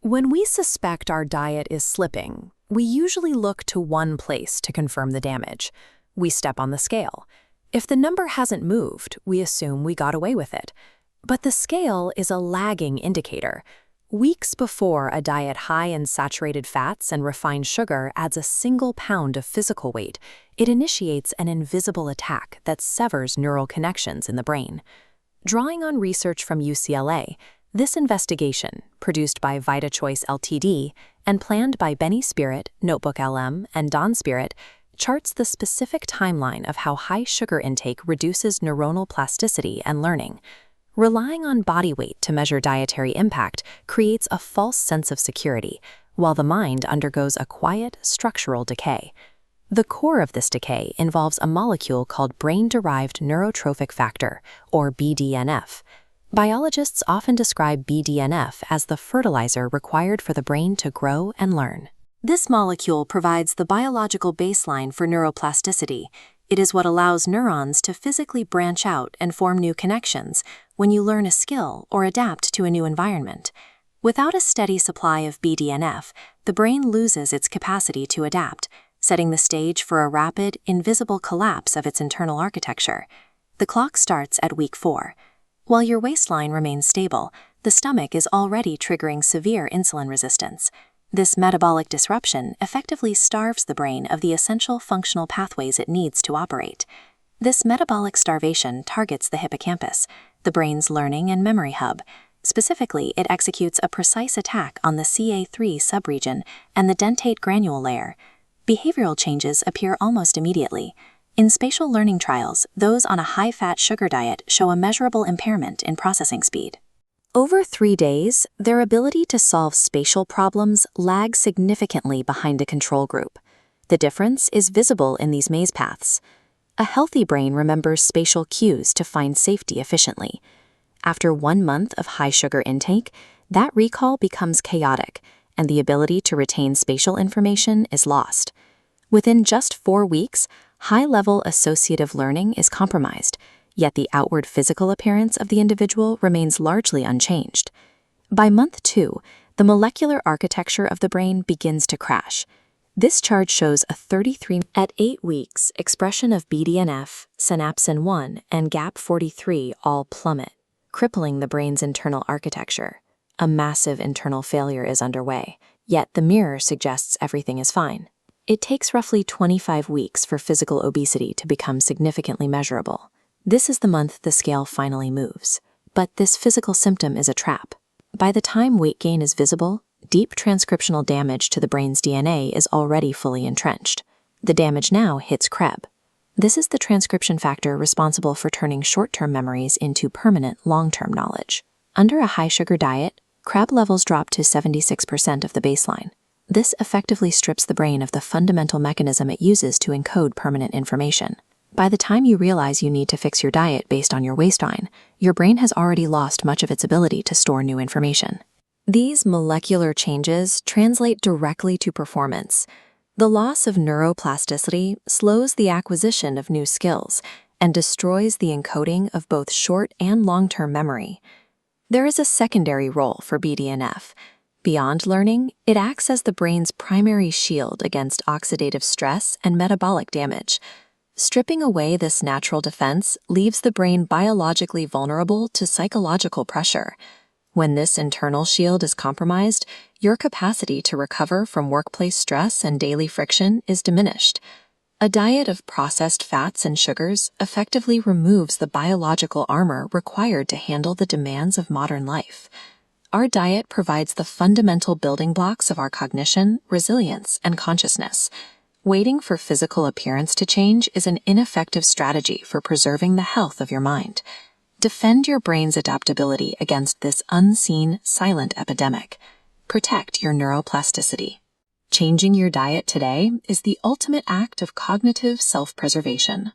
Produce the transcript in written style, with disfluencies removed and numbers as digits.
When we suspect our diet is slipping, we usually look to one place to confirm the damage. We step on the scale. If the number hasn't moved, we assume we got away with it. But the scale is a lagging indicator. Weeks before a diet high in saturated fats and refined sugar adds a single pound of physical weight, it initiates an invisible attack that severs neural connections in the brain. Drawing on research from UCLA, this investigation, produced by VitaChoice Ltd. And planned by Benny Spirit, Notebook LM, and Don Spirit, charts the specific timeline of how high sugar intake reduces neuronal plasticity and learning. Relying on body weight to measure dietary impact creates a false sense of security, while the mind undergoes a quiet, structural decay. The core of this decay involves a molecule called Brain-Derived Neurotrophic Factor, or BDNF. Biologists often describe BDNF as the fertilizer required for the brain to grow and learn. This molecule provides the biological baseline for neuroplasticity. It is what allows neurons to physically branch out and form new connections when you learn a skill or adapt to a new environment. Without a steady supply of BDNF, the brain loses its capacity to adapt, setting the stage for a rapid, invisible collapse of its internal architecture. The clock starts at week 4. While your waistline remains stable, the stomach is already triggering severe insulin resistance. This metabolic disruption effectively starves the brain of the essential functional pathways it needs to operate. This metabolic starvation targets the hippocampus, the brain's learning and memory hub. Specifically, it executes a precise attack on the CA3 subregion and the dentate granule layer. Behavioral changes appear almost immediately. In spatial learning trials, those on a high-fat sugar diet show a measurable impairment in processing speed. Over 3 days, their ability to solve spatial problems lags significantly behind a control group. The difference is visible in these maze paths. A healthy brain remembers spatial cues to find safety efficiently. After 1 month of high sugar intake, that recall becomes chaotic, and the ability to retain spatial information is lost. Within just 4 weeks, high-level associative learning is compromised, yet the outward physical appearance of the individual remains largely unchanged. By month 2, the molecular architecture of the brain begins to crash. This chart shows a 33 at 8 weeks, expression of BDNF, Synapsin I, and GAP43 all plummet, crippling the brain's internal architecture. A massive internal failure is underway, yet the mirror suggests everything is fine. It takes roughly 25 weeks for physical obesity to become significantly measurable. This is the month the scale finally moves. But this physical symptom is a trap. By the time weight gain is visible, deep transcriptional damage to the brain's DNA is already fully entrenched. The damage now hits CREB. This is the transcription factor responsible for turning short-term memories into permanent long-term knowledge. Under a high-sugar diet, CREB levels drop to 76% of the baseline. This effectively strips the brain of the fundamental mechanism it uses to encode permanent information. By the time you realize you need to fix your diet based on your waistline, your brain has already lost much of its ability to store new information. These molecular changes translate directly to performance. The loss of neuroplasticity slows the acquisition of new skills and destroys the encoding of both short and long-term memory. There is a secondary role for BDNF. Beyond learning, it acts as the brain's primary shield against oxidative stress and metabolic damage. Stripping away this natural defense leaves the brain biologically vulnerable to psychological pressure. When this internal shield is compromised, your capacity to recover from workplace stress and daily friction is diminished. A diet of processed fats and sugars effectively removes the biological armor required to handle the demands of modern life. Our diet provides the fundamental building blocks of our cognition, resilience, and consciousness. Waiting for physical appearance to change is an ineffective strategy for preserving the health of your mind. Defend your brain's adaptability against this unseen, silent epidemic. Protect your neuroplasticity. Changing your diet today is the ultimate act of cognitive self-preservation.